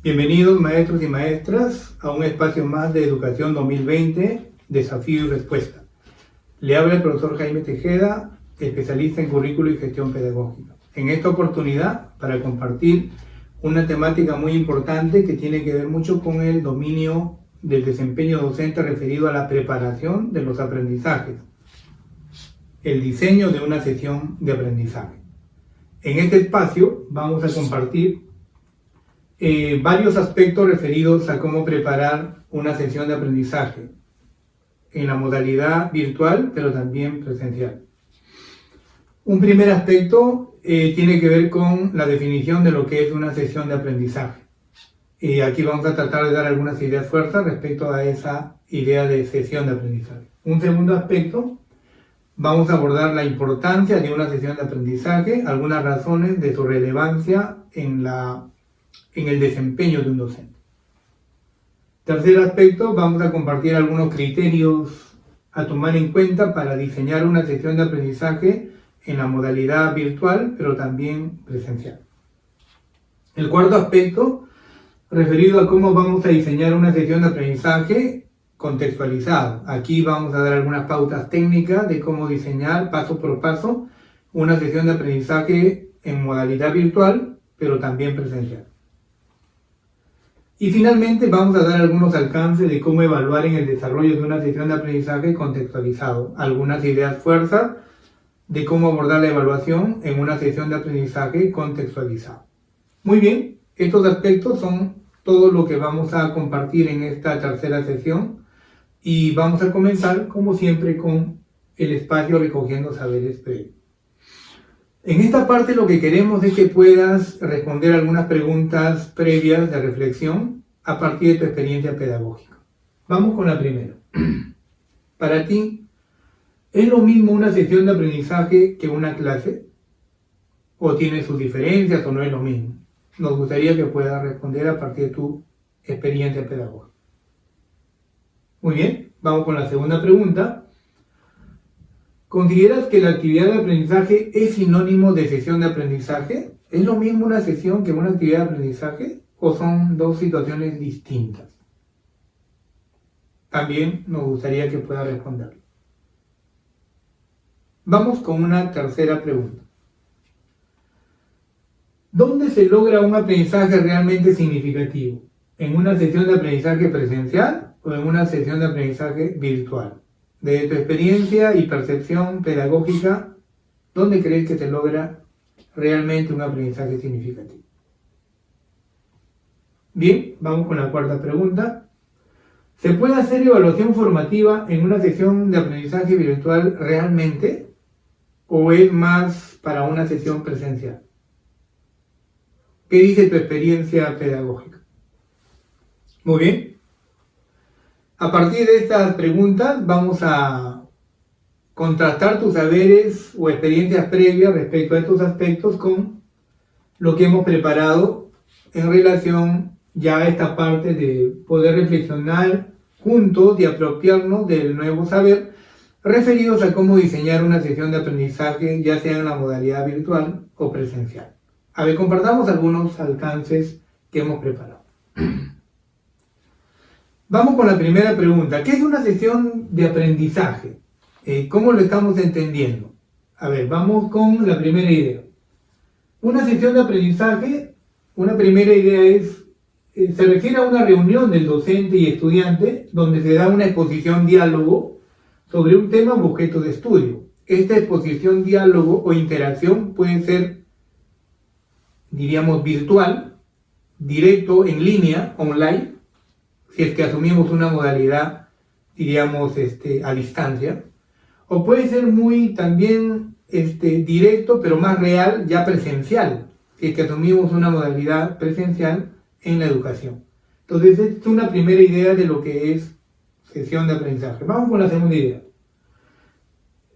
Bienvenidos maestros y maestras a un espacio más de Educación 2020, Desafío y Respuesta. Le habla el profesor Jaime Tejeda, especialista en currículo y gestión pedagógica. En esta oportunidad, para compartir una temática muy importante que tiene que ver mucho con el dominio del desempeño docente referido a la preparación de los aprendizajes, el diseño de una sesión de aprendizaje. En este espacio vamos a compartir varios aspectos referidos a cómo preparar una sesión de aprendizaje en la modalidad virtual, pero también presencial. Un primer aspecto tiene que ver con la definición de lo que es una sesión de aprendizaje. Aquí vamos a tratar de dar algunas ideas fuertes respecto a esa idea de sesión de aprendizaje. Un segundo aspecto, vamos a abordar la importancia de una sesión de aprendizaje, algunas razones de su relevancia en el desempeño de un docente. Tercer aspecto, vamos a compartir algunos criterios a tomar en cuenta para diseñar una sesión de aprendizaje en la modalidad virtual, pero también presencial. El cuarto aspecto, referido a cómo vamos a diseñar una sesión de aprendizaje contextualizado. Aquí vamos a dar algunas pautas técnicas de cómo diseñar paso por paso una sesión de aprendizaje en modalidad virtual, pero también presencial. Y finalmente vamos a dar algunos alcances de cómo evaluar en el desarrollo de una sesión de aprendizaje contextualizado, algunas ideas fuerzas de cómo abordar la evaluación en una sesión de aprendizaje contextualizado. Muy bien, estos aspectos son todo lo que vamos a compartir en esta tercera sesión y vamos a comenzar como siempre con el espacio recogiendo saberes previos. En esta parte lo que queremos es que puedas responder algunas preguntas previas de reflexión a partir de tu experiencia pedagógica. Vamos con la primera. Para ti, ¿es lo mismo una sesión de aprendizaje que una clase? ¿O tiene sus diferencias o no es lo mismo? Nos gustaría que puedas responder a partir de tu experiencia pedagógica. Muy bien, vamos con la segunda pregunta. ¿Consideras que la actividad de aprendizaje es sinónimo de sesión de aprendizaje? ¿Es lo mismo una sesión que una actividad de aprendizaje? ¿O son dos situaciones distintas? También nos gustaría que pueda responder. Vamos con una tercera pregunta. ¿Dónde se logra un aprendizaje realmente significativo? ¿En una sesión de aprendizaje presencial o en una sesión de aprendizaje virtual? De tu experiencia y percepción pedagógica, ¿dónde crees que se logra realmente un aprendizaje significativo? Bien, vamos con la cuarta pregunta. ¿Se puede hacer evaluación formativa en una sesión de aprendizaje virtual realmente? ¿O es más para una sesión presencial? ¿Qué dice tu experiencia pedagógica? Muy bien. A partir de estas preguntas vamos a contrastar tus saberes o experiencias previas respecto a estos aspectos con lo que hemos preparado en relación ya a esta parte de poder reflexionar juntos y apropiarnos del nuevo saber referidos a cómo diseñar una sesión de aprendizaje ya sea en la modalidad virtual o presencial. A ver, compartamos algunos alcances que hemos preparado. Vamos con la primera pregunta. ¿Qué es una sesión de aprendizaje? ¿Cómo lo estamos entendiendo? A ver, vamos con la primera idea. Una sesión de aprendizaje, una primera idea se refiere a una reunión del docente y estudiante donde se da una exposición diálogo sobre un tema o objeto de estudio. Esta exposición, diálogo o interacción puede ser, diríamos, virtual, directo, en línea, online, si es que asumimos una modalidad, diríamos, a distancia, o puede ser muy también directo, pero más real, ya presencial, si es que asumimos una modalidad presencial en la educación. Entonces, esta es una primera idea de lo que es sesión de aprendizaje. Vamos con la segunda idea.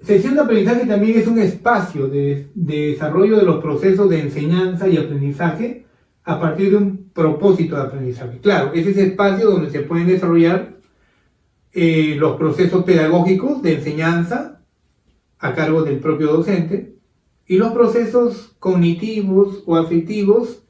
Sesión de aprendizaje también es un espacio de desarrollo de los procesos de enseñanza y aprendizaje a partir de un propósito de aprendizaje. Claro, es ese espacio donde se pueden desarrollar los procesos pedagógicos de enseñanza a cargo del propio docente y los procesos cognitivos o afectivos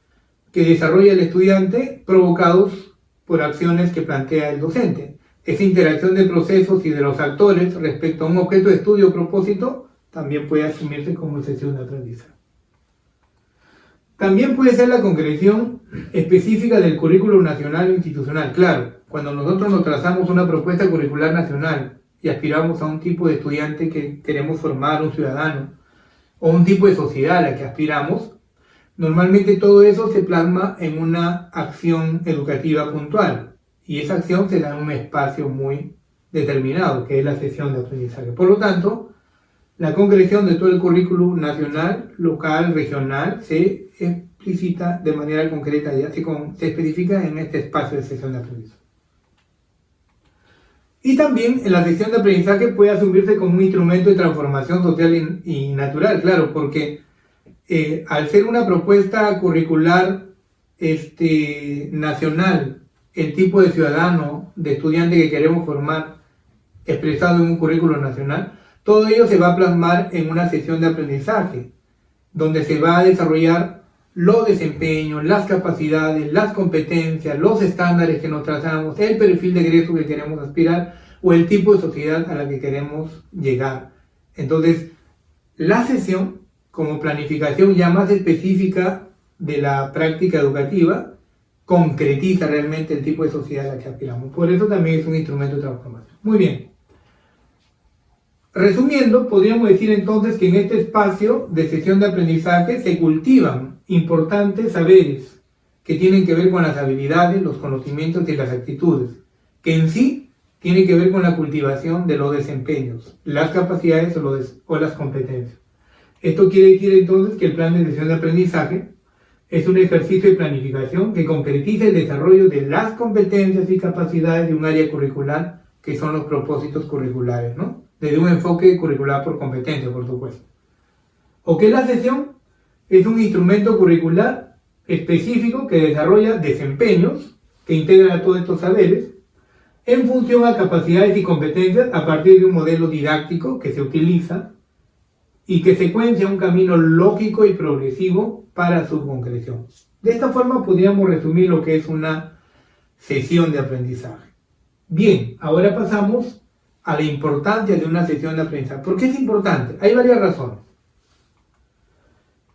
que desarrolla el estudiante provocados por acciones que plantea el docente. Esa interacción de procesos y de los actores respecto a un objeto de estudio o propósito también puede asumirse como sesión de aprendizaje. También puede ser la concreción específica del currículum nacional o institucional. Claro, cuando nosotros nos trazamos una propuesta curricular nacional y aspiramos a un tipo de estudiante que queremos formar, un ciudadano, o un tipo de sociedad a la que aspiramos, normalmente todo eso se plasma en una acción educativa puntual. Y esa acción se da en un espacio muy determinado, que es la sesión de aprendizaje. Por lo tanto, la concreción de todo el currículum nacional, local, regional, se explicita de manera concreta, ya se especifica en este espacio de sesión de aprendizaje. Y también en la sesión de aprendizaje puede asumirse como un instrumento de transformación social y natural, claro, porque al ser una propuesta curricular nacional, el tipo de ciudadano, de estudiante que queremos formar, expresado en un currículum nacional, todo ello se va a plasmar en una sesión de aprendizaje, donde se va a desarrollar los desempeños, las capacidades, las competencias, los estándares que nos trazamos, el perfil de egreso que queremos aspirar o el tipo de sociedad a la que queremos llegar. Entonces, la sesión, como planificación ya más específica de la práctica educativa, concretiza realmente el tipo de sociedad a la que aspiramos. Por eso también es un instrumento de transformación. Muy bien. Resumiendo, podríamos decir entonces que en este espacio de sesión de aprendizaje se cultivan importantes saberes que tienen que ver con las habilidades, los conocimientos y las actitudes, que en sí tienen que ver con la cultivación de los desempeños, las capacidades o las competencias. Esto quiere decir entonces que el plan de sesión de aprendizaje es un ejercicio de planificación que concretiza el desarrollo de las competencias y capacidades de un área curricular, que son los propósitos curriculares, ¿no? Desde un enfoque curricular por competencia, por supuesto. ¿O qué es la sesión? Es un instrumento curricular específico que desarrolla desempeños que integran a todos estos saberes en función a capacidades y competencias a partir de un modelo didáctico que se utiliza y que secuencia un camino lógico y progresivo para su concreción. De esta forma podríamos resumir lo que es una sesión de aprendizaje. Bien, ahora pasamos a la importancia de una sesión de aprendizaje. ¿Por qué es importante? Hay varias razones.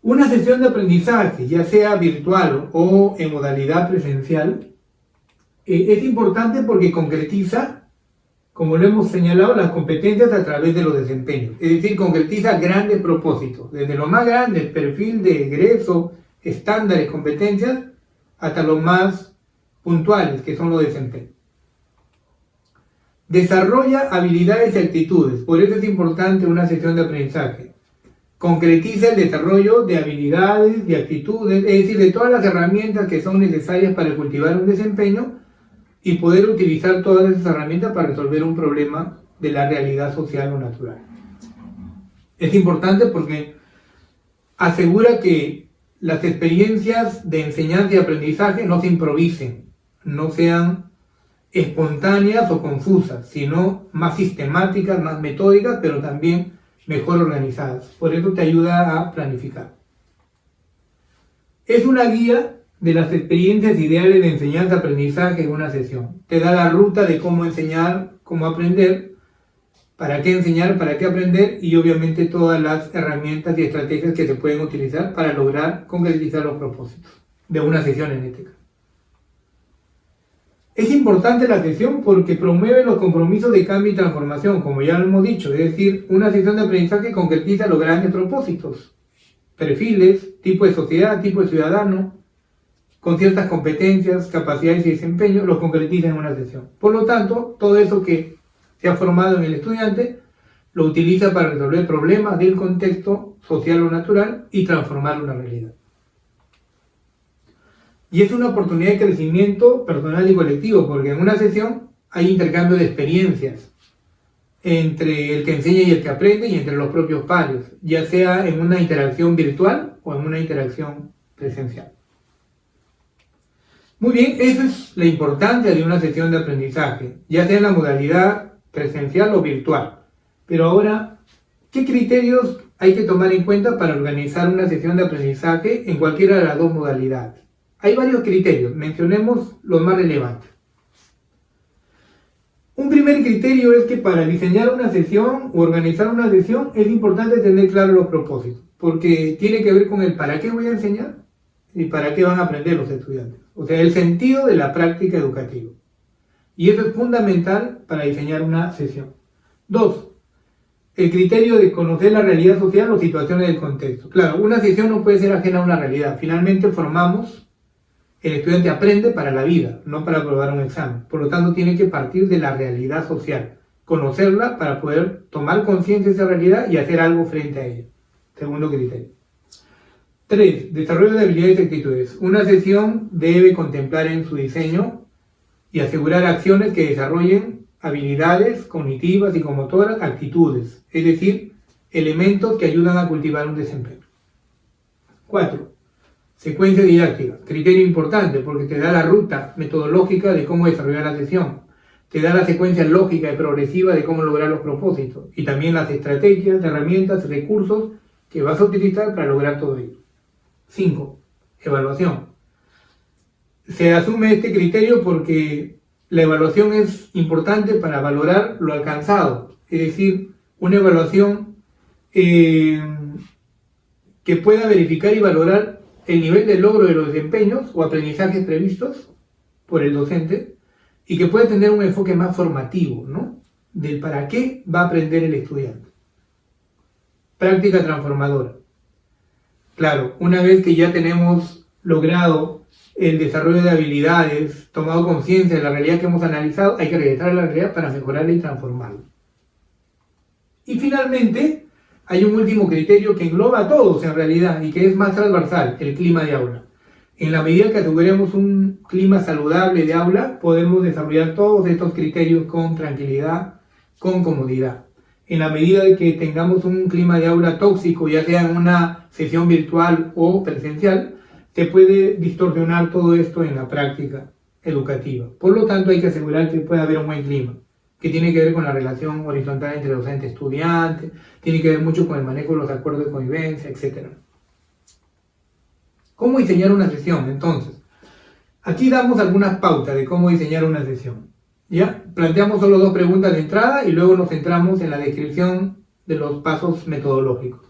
Una sesión de aprendizaje, ya sea virtual o en modalidad presencial, es importante porque concretiza, como lo hemos señalado, las competencias a través de los desempeños. Es decir, concretiza grandes propósitos, desde lo más grande, el perfil de egreso, estándares, competencias, hasta los más puntuales, que son los desempeños. Desarrolla habilidades y actitudes, por eso es importante una sesión de aprendizaje. Concretiza el desarrollo de habilidades y actitudes, es decir, de todas las herramientas que son necesarias para cultivar un desempeño y poder utilizar todas esas herramientas para resolver un problema de la realidad social o natural. Es importante porque asegura que las experiencias de enseñanza y aprendizaje no se improvisen, no sean espontáneas o confusas, sino más sistemáticas, más metódicas, pero también mejor organizadas. Por eso te ayuda a planificar. Es una guía de las experiencias ideales de enseñanza-aprendizaje en una sesión. Te da la ruta de cómo enseñar, cómo aprender, para qué enseñar, para qué aprender y obviamente todas las herramientas y estrategias que se pueden utilizar para lograr concretizar los propósitos de una sesión en este caso. Es importante la sesión porque promueve los compromisos de cambio y transformación, como ya lo hemos dicho, es decir, una sesión de aprendizaje concretiza los grandes propósitos, perfiles, tipo de sociedad, tipo de ciudadano, con ciertas competencias, capacidades y desempeño, los concretiza en una sesión. Por lo tanto, todo eso que se ha formado en el estudiante lo utiliza para resolver problemas del contexto social o natural y transformar una realidad. Y es una oportunidad de crecimiento personal y colectivo, porque en una sesión hay intercambio de experiencias entre el que enseña y el que aprende y entre los propios pares, ya sea en una interacción virtual o en una interacción presencial. Muy bien, esa es la importancia de una sesión de aprendizaje, ya sea en la modalidad presencial o virtual. Pero ahora, ¿qué criterios hay que tomar en cuenta para organizar una sesión de aprendizaje en cualquiera de las dos modalidades? Hay varios criterios, mencionemos los más relevantes. Un primer criterio es que para diseñar una sesión o organizar una sesión es importante tener claros los propósitos, porque tiene que ver con el para qué voy a enseñar y para qué van a aprender los estudiantes. O sea, el sentido de la práctica educativa. Y eso es fundamental para diseñar una sesión. 2. El criterio de conocer la realidad social o situaciones del contexto. Claro, una sesión no puede ser ajena a una realidad. Finalmente el estudiante aprende para la vida, no para aprobar un examen. Por lo tanto, tiene que partir de la realidad social, conocerla para poder tomar conciencia de esa realidad y hacer algo frente a ella. Segundo criterio. 3. Desarrollo de habilidades y actitudes. Una sesión debe contemplar en su diseño y asegurar acciones que desarrollen habilidades cognitivas, psicomotoras, actitudes, es decir, elementos que ayudan a cultivar un desempeño. 4. Secuencia didáctica, criterio importante porque te da la ruta metodológica de cómo desarrollar la sesión, te da la secuencia lógica y progresiva de cómo lograr los propósitos y también las estrategias, herramientas, recursos que vas a utilizar para lograr todo ello. 5. Evaluación. Se asume este criterio porque la evaluación es importante para valorar lo alcanzado, es decir, una evaluación que pueda verificar y valorar el nivel de logro de los desempeños o aprendizajes previstos por el docente y que pueda tener un enfoque más formativo, ¿no? Del para qué va a aprender el estudiante. Práctica transformadora. Claro, una vez que ya tenemos logrado el desarrollo de habilidades, tomado conciencia de la realidad que hemos analizado, hay que regresar a la realidad para mejorarla y transformarla. Y finalmente, hay un último criterio que engloba a todos en realidad y que es más transversal, el clima de aula. En la medida que aseguremos un clima saludable de aula, podemos desarrollar todos estos criterios con tranquilidad, con comodidad. En la medida de que tengamos un clima de aula tóxico, ya sea en una sesión virtual o presencial, se puede distorsionar todo esto en la práctica educativa. Por lo tanto, hay que asegurar que pueda haber un buen clima, que tiene que ver con la relación horizontal entre docente y estudiante, tiene que ver mucho con el manejo de los acuerdos de convivencia, etc. ¿Cómo diseñar una sesión? Entonces, aquí damos algunas pautas de cómo diseñar una sesión. ¿Ya? Planteamos solo 2 preguntas de entrada y luego nos centramos en la descripción de los pasos metodológicos.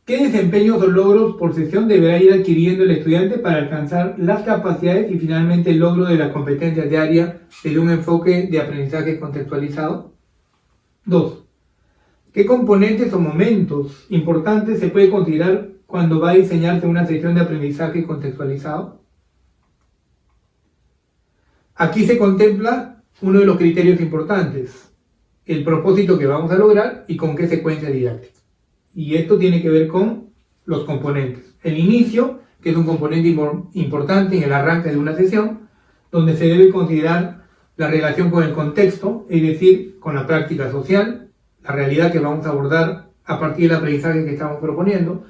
¿Qué desempeños o logros por sesión deberá ir adquiriendo el estudiante para alcanzar las capacidades y finalmente el logro de las competencias diarias desde un enfoque de aprendizaje contextualizado? 2. ¿Qué componentes o momentos importantes se puede considerar cuando va a diseñarse una sesión de aprendizaje contextualizado? Aquí se contempla uno de los criterios importantes, el propósito que vamos a lograr y con qué secuencia didáctica. Y esto tiene que ver con los componentes. El inicio, que es un componente importante en el arranque de una sesión, donde se debe considerar la relación con el contexto, es decir, con la práctica social, la realidad que vamos a abordar a partir del aprendizaje que estamos proponiendo,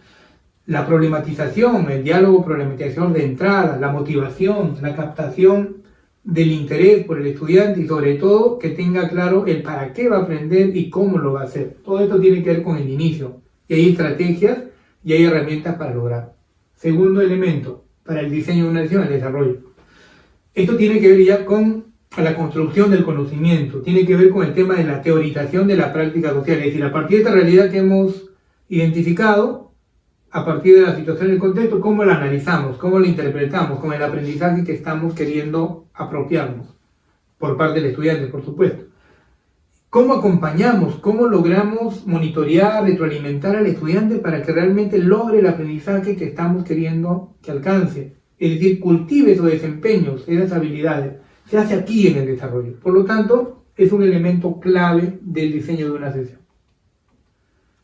la problematización, el diálogo problematización de entrada, la motivación, la captación del interés por el estudiante y sobre todo que tenga claro el para qué va a aprender y cómo lo va a hacer. Todo esto tiene que ver con el inicio y hay estrategias y hay herramientas para lograr. Segundo elemento para el diseño de una sesión, el desarrollo. Esto tiene que ver ya con la construcción del conocimiento, tiene que ver con el tema de la teorización de la práctica social, es decir, a partir de esta realidad que hemos identificado, a partir de la situación y el contexto, cómo la analizamos, cómo la interpretamos, con el aprendizaje que estamos queriendo apropiarnos por parte del estudiante, por supuesto. ¿Cómo acompañamos, cómo logramos monitorear, retroalimentar al estudiante para que realmente logre el aprendizaje que estamos queriendo que alcance? Es decir, cultive esos desempeños, esas habilidades. Se hace aquí en el desarrollo. Por lo tanto, es un elemento clave del diseño de una sesión.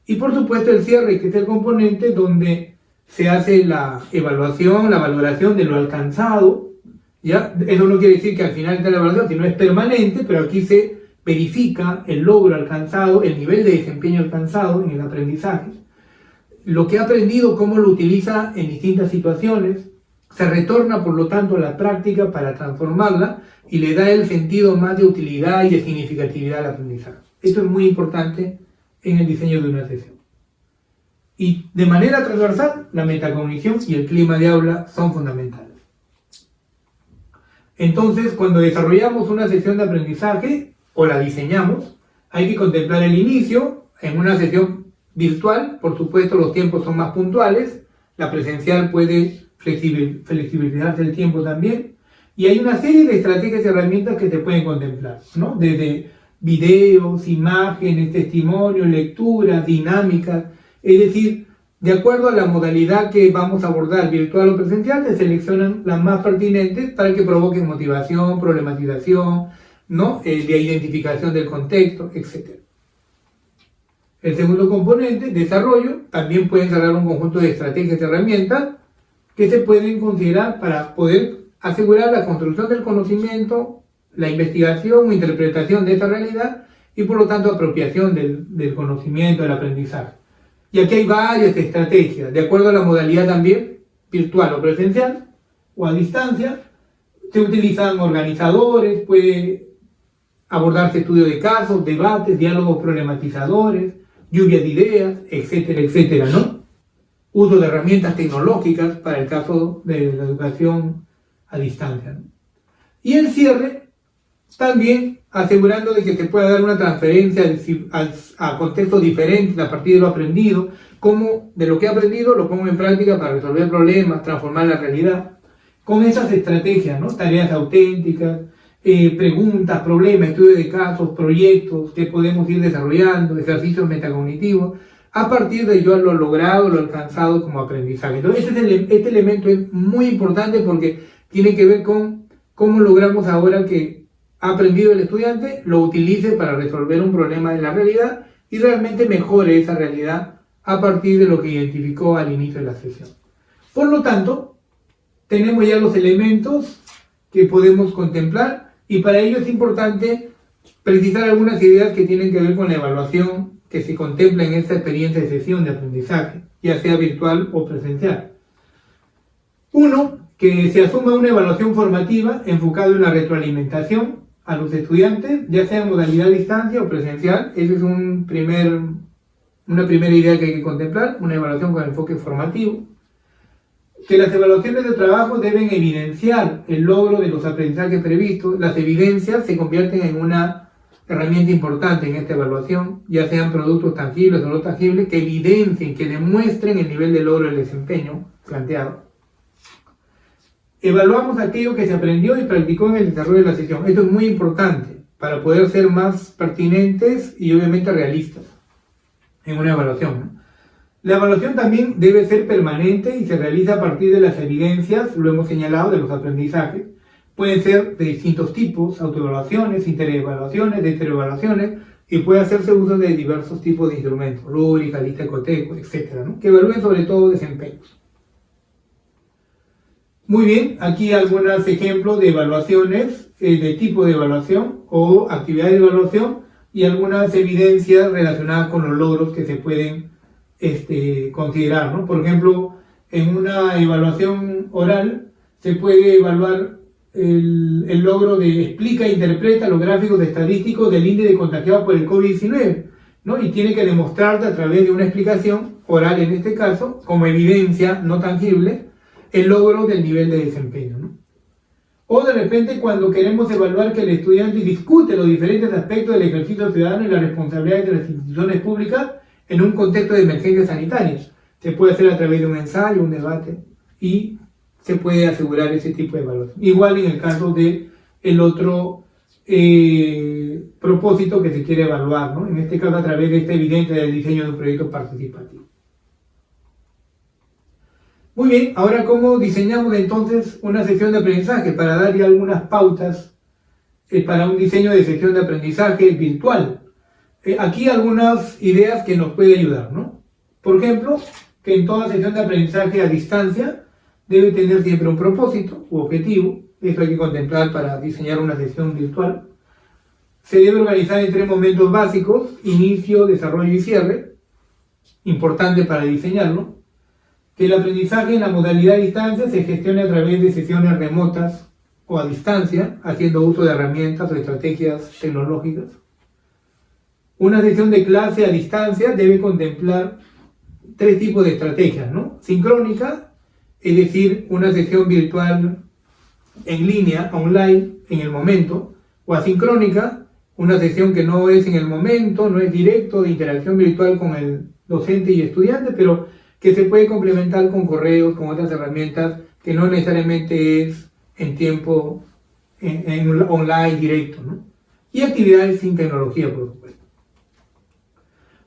Y por supuesto el cierre, que es el componente donde se hace la evaluación, la valoración de lo alcanzado. ¿Ya? Eso no quiere decir que al final está la evaluación, sino es permanente, pero aquí se verifica el logro alcanzado, el nivel de desempeño alcanzado en el aprendizaje, lo que ha aprendido, cómo lo utiliza en distintas situaciones, se retorna por lo tanto a la práctica para transformarla y le da el sentido más de utilidad y de significatividad al aprendizaje. Esto es muy importante en el diseño de una sesión. Y de manera transversal, la metacognición y el clima de aula son fundamentales. Entonces, cuando desarrollamos una sesión de aprendizaje o la diseñamos, hay que contemplar el inicio en una sesión virtual. Por supuesto, los tiempos son más puntuales, la presencial puede flexibilizarse el tiempo también, y hay una serie de estrategias y herramientas que se pueden contemplar, ¿no? Desde videos, imágenes, testimonios, lecturas, dinámicas, es decir, de acuerdo a la modalidad que vamos a abordar, virtual o presencial, se seleccionan las más pertinentes para que provoquen motivación, problematización, ¿no? De identificación del contexto, etc. El segundo componente, desarrollo, también puede encerrar un conjunto de estrategias y herramientas que se pueden considerar para poder asegurar la construcción del conocimiento, la investigación o interpretación de esa realidad y por lo tanto apropiación del conocimiento, del aprendizaje. Y aquí hay varias estrategias, de acuerdo a la modalidad también, virtual o presencial, o a distancia. Se utilizan organizadores, puede abordarse estudio de casos, debates, diálogos problematizadores, lluvia de ideas, etcétera, etcétera, ¿no? Uso de herramientas tecnológicas para el caso de la educación a distancia, ¿no? Y el cierre, también asegurando de que se pueda dar una transferencia a contextos diferentes a partir de lo aprendido, como de lo que he aprendido lo pongo en práctica para resolver problemas, transformar la realidad, con esas estrategias, ¿no? Tareas auténticas, preguntas, problemas, estudio de casos, proyectos que podemos ir desarrollando, ejercicios metacognitivos, a partir de yo lo logrado, lo alcanzado como aprendizaje. Entonces este elemento es muy importante porque tiene que ver con cómo logramos ahora que ha aprendido el estudiante, lo utilice para resolver un problema de la realidad y realmente mejore esa realidad a partir de lo que identificó al inicio de la sesión. Por lo tanto, tenemos ya los elementos que podemos contemplar y para ello es importante precisar algunas ideas que tienen que ver con la evaluación que se contempla en esta experiencia de sesión de aprendizaje, ya sea virtual o presencial. Uno, que se asuma una evaluación formativa enfocada en la retroalimentación a los estudiantes, ya sea en modalidad a distancia o presencial. Esa es una primera idea que hay que contemplar, una evaluación con enfoque formativo. Que las evaluaciones de trabajo deben evidenciar el logro de los aprendizajes previstos. Las evidencias se convierten en una herramienta importante en esta evaluación, ya sean productos tangibles o no tangibles, que evidencien, que demuestren el nivel de logro del desempeño planteado. Evaluamos aquello que se aprendió y practicó en el desarrollo de la sesión. Esto es muy importante para poder ser más pertinentes y obviamente realistas en una evaluación, ¿no? La evaluación también debe ser permanente y se realiza a partir de las evidencias, lo hemos señalado, de los aprendizajes. Pueden ser de distintos tipos, autoevaluaciones, interevaluaciones, heteroevaluaciones, y puede hacerse uso de diversos tipos de instrumentos, rúbrica, lista de cotejo, etc., ¿no? Que evalúen sobre todo desempeños. Muy bien, aquí algunos ejemplos de evaluaciones, de tipo de evaluación o actividad de evaluación y algunas evidencias relacionadas con los logros que se pueden considerar, ¿no? Por ejemplo, en una evaluación oral se puede evaluar el logro de explica e interpreta los gráficos estadísticos del índice de contagiados por el COVID-19, ¿no? Y tiene que demostrarte a través de una explicación oral, en este caso, como evidencia no tangible, el logro del nivel de desempeño, ¿no? O de repente cuando queremos evaluar que el estudiante discute los diferentes aspectos del ejercicio ciudadano y las responsabilidades de las instituciones públicas en un contexto de emergencias sanitarias. Se puede hacer a través de un ensayo, un debate, y se puede asegurar ese tipo de evaluación. Igual en el caso de el otro propósito que se quiere evaluar, ¿no? En este caso a través de esta evidencia del diseño de un proyecto participativo. Muy bien, ahora ¿cómo diseñamos entonces una sesión de aprendizaje? Para dar ya algunas pautas para un diseño de sesión de aprendizaje virtual. Aquí algunas ideas que nos pueden ayudar, ¿no? Por ejemplo, que en toda sesión de aprendizaje a distancia debe tener siempre un propósito u objetivo. Esto hay que contemplar para diseñar una sesión virtual. Se debe organizar en 3 momentos básicos: inicio, desarrollo y cierre. Importante para diseñarlo. Que el aprendizaje en la modalidad a distancia se gestione a través de sesiones remotas o a distancia, haciendo uso de herramientas o estrategias tecnológicas. Una sesión de clase a distancia debe contemplar tres tipos de estrategias, ¿no? Sincrónica, es decir, una sesión virtual en línea, online, en el momento, o asincrónica, una sesión que no es en el momento, no es directo, de interacción virtual con el docente y estudiante, pero que se puede complementar con correos, con otras herramientas, que no necesariamente es en tiempo en online directo, ¿no? Y actividades sin tecnología, por supuesto.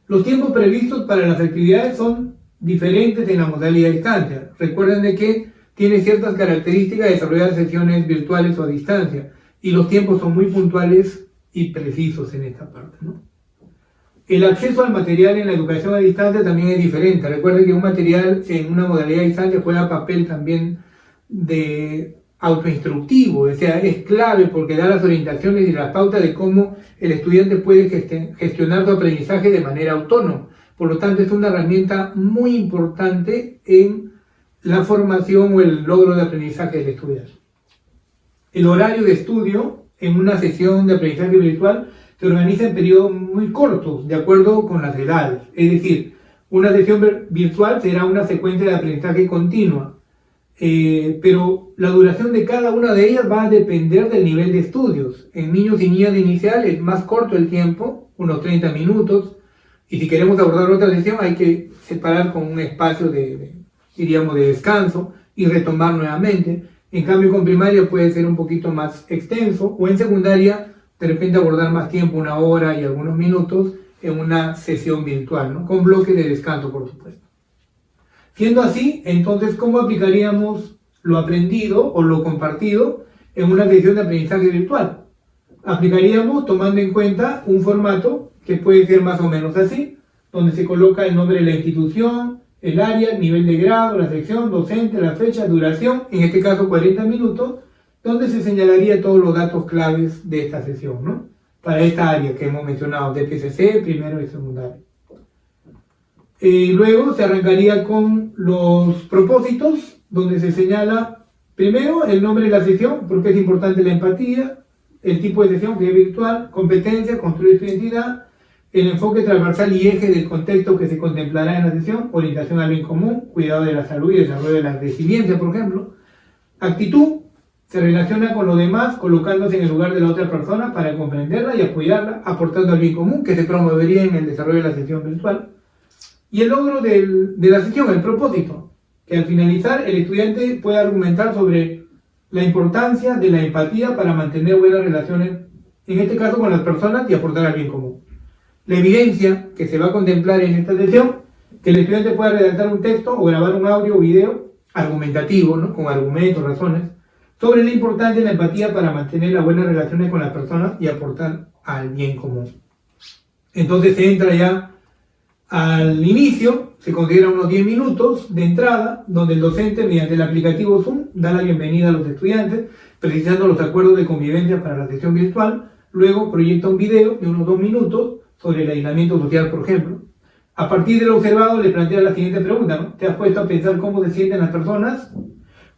Los tiempos previstos para las actividades son diferentes en la modalidad a distancia. Recuerden de que tiene ciertas características de desarrollar sesiones virtuales o a distancia, y los tiempos son muy puntuales y precisos en esta parte, ¿no? El acceso al material en la educación a distancia también es diferente. Recuerden que un material en una modalidad a distancia juega papel también de autoinstructivo, o sea, es clave porque da las orientaciones y las pautas de cómo el estudiante puede gestionar su aprendizaje de manera autónoma. Por lo tanto, es una herramienta muy importante en la formación o el logro de aprendizaje del estudiante. El horario de estudio en una sesión de aprendizaje virtual se organiza en periodos muy cortos, de acuerdo con las edades. Es decir, una sesión virtual será una secuencia de aprendizaje continua, pero la duración de cada una de ellas va a depender del nivel de estudios. En niños y niñas de inicial es más corto el tiempo, unos 30 minutos, y si queremos abordar otra sesión hay que separar con un espacio diríamos, de descanso y retomar nuevamente. En cambio, con primaria puede ser un poquito más extenso, o en secundaria, de repente abordar más tiempo, 1 hora y algunos minutos, en una sesión virtual, ¿no? Con bloques de descanso, por supuesto. Siendo así, entonces, ¿cómo aplicaríamos lo aprendido o lo compartido en una sesión de aprendizaje virtual? Aplicaríamos tomando en cuenta un formato que puede ser más o menos así, donde se coloca el nombre de la institución, el área, nivel de grado, la sección, docente, la fecha, duración, en este caso 40 minutos, donde se señalaría todos los datos claves de esta sesión, ¿no? Para esta área que hemos mencionado, DPCC, primero y secundario. Luego se arrancaría con los propósitos, donde se señala primero el nombre de la sesión, porque es importante la empatía, el tipo de sesión que es virtual, competencia, construir su identidad, el enfoque transversal y eje del contexto que se contemplará en la sesión, orientación al bien común, cuidado de la salud y desarrollo de la resiliencia, por ejemplo. Actitud, se relaciona con lo demás, colocándose en el lugar de la otra persona para comprenderla y apoyarla, aportando al bien común que se promovería en el desarrollo de la sesión virtual. Y el logro de la sesión, el propósito, que al finalizar el estudiante puede argumentar sobre la importancia de la empatía para mantener buenas relaciones, en este caso con las personas, y aportar al bien común. La evidencia que se va a contemplar en esta sesión, que el estudiante pueda redactar un texto o grabar un audio o video argumentativo, ¿no? Con argumentos, razones, sobre la importancia de la empatía para mantener las buenas relaciones con las personas y aportar al bien común. Entonces se entra ya al inicio, se considera unos 10 minutos de entrada, donde el docente, mediante el aplicativo Zoom, da la bienvenida a los estudiantes, precisando los acuerdos de convivencia para la sesión virtual. Luego proyecta un video de unos 2 minutos sobre el aislamiento social, por ejemplo. A partir de lo observado, le plantea la siguiente pregunta, ¿no? ¿Te has puesto a pensar cómo se sienten las personas?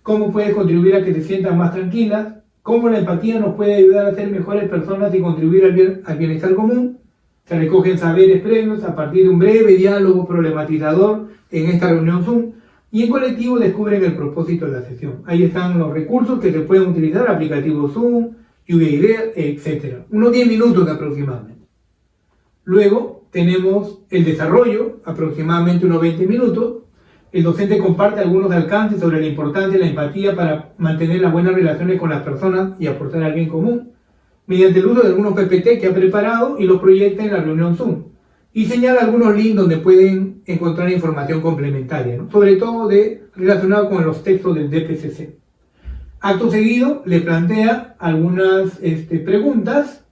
¿Cómo puedes contribuir a que se sientan más tranquilas? ¿Cómo la empatía nos puede ayudar a ser mejores personas y contribuir al bienestar común? Se recogen saberes previos a partir de un breve diálogo problematizador en esta reunión Zoom, y en colectivo descubren el propósito de la sesión. Ahí están los recursos que se pueden utilizar, aplicativo Zoom, lluvia de ideas, etc. Unos 10 minutos aproximadamente. Luego tenemos el desarrollo, aproximadamente unos 20 minutos. El docente comparte algunos alcances sobre la importancia de la empatía para mantener las buenas relaciones con las personas y aportar al bien común, mediante el uso de algunos PPT que ha preparado y los proyecta en la reunión Zoom. Y señala algunos links donde pueden encontrar información complementaria, ¿no? Sobre todo relacionado con los textos del DPCC. Acto seguido le plantea algunas preguntas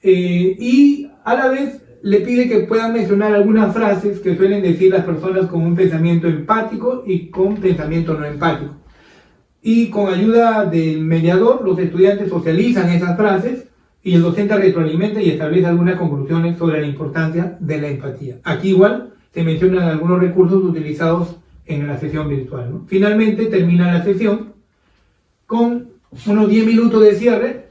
y a la vez le pide que puedan mencionar algunas frases que suelen decir las personas con un pensamiento empático y con pensamiento no empático. Y con ayuda del mediador, los estudiantes socializan esas frases y el docente retroalimenta y establece algunas conclusiones sobre la importancia de la empatía. Aquí igual se mencionan algunos recursos utilizados en la sesión virtual, ¿no? Finalmente termina la sesión con unos 10 minutos de cierre.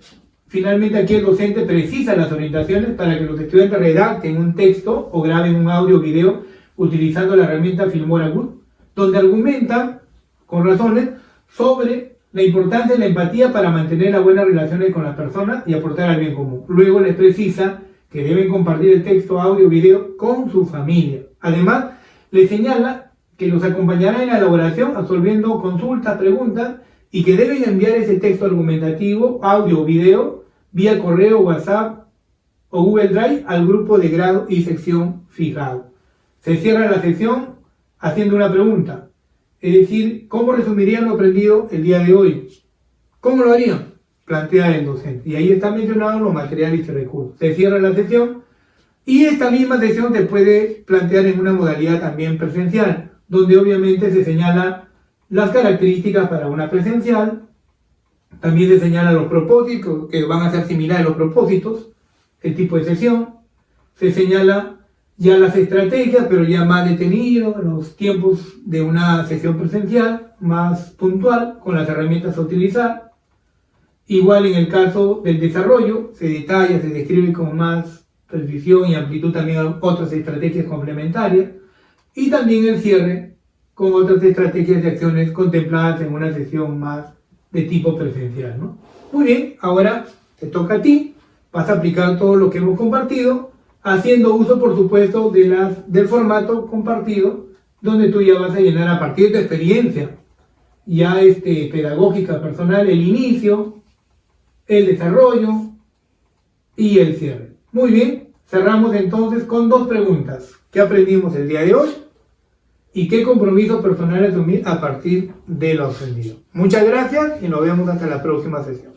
Finalmente aquí el docente precisa las orientaciones para que los estudiantes redacten un texto o graben un audio o video utilizando la herramienta Filmora Good, donde argumenta, con razones, sobre la importancia de la empatía para mantener las buenas relaciones con las personas y aportar al bien común. Luego les precisa que deben compartir el texto, audio, video con su familia. Además, les señala que los acompañará en la elaboración, absolviendo consultas, preguntas, y que deben enviar ese texto argumentativo, audio o video, vía correo, WhatsApp o Google Drive al grupo de grado y sección fijado. Se cierra la sesión haciendo una pregunta, es decir, ¿cómo resumirían lo aprendido el día de hoy? ¿Cómo lo harían? Plantea el docente. Y ahí están mencionados los materiales y recursos. Se cierra la sesión y esta misma sesión se puede plantear en una modalidad también presencial, donde obviamente se señalan las características para una presencial, también se señalan los propósitos, que van a ser similares a los propósitos, el tipo de sesión, se señala ya las estrategias, pero ya más detenido, los tiempos de una sesión presencial, más puntual, con las herramientas a utilizar. Igual en el caso del desarrollo, se detalla, se describe con más precisión y amplitud también otras estrategias complementarias, y también el cierre con otras estrategias de acciones contempladas en una sesión más de tipo presencial, ¿no? Muy bien, ahora te toca a ti, vas a aplicar todo lo que hemos compartido, haciendo uso, por supuesto, del formato compartido, donde tú ya vas a llenar a partir de tu experiencia ya pedagógica personal, el inicio, el desarrollo y el cierre. Muy bien, cerramos entonces con 2 preguntas. ¿Qué aprendimos el día de hoy? ¿Y qué compromiso personal asumir a partir de lo aprendido? Muchas gracias y nos vemos hasta la próxima sesión.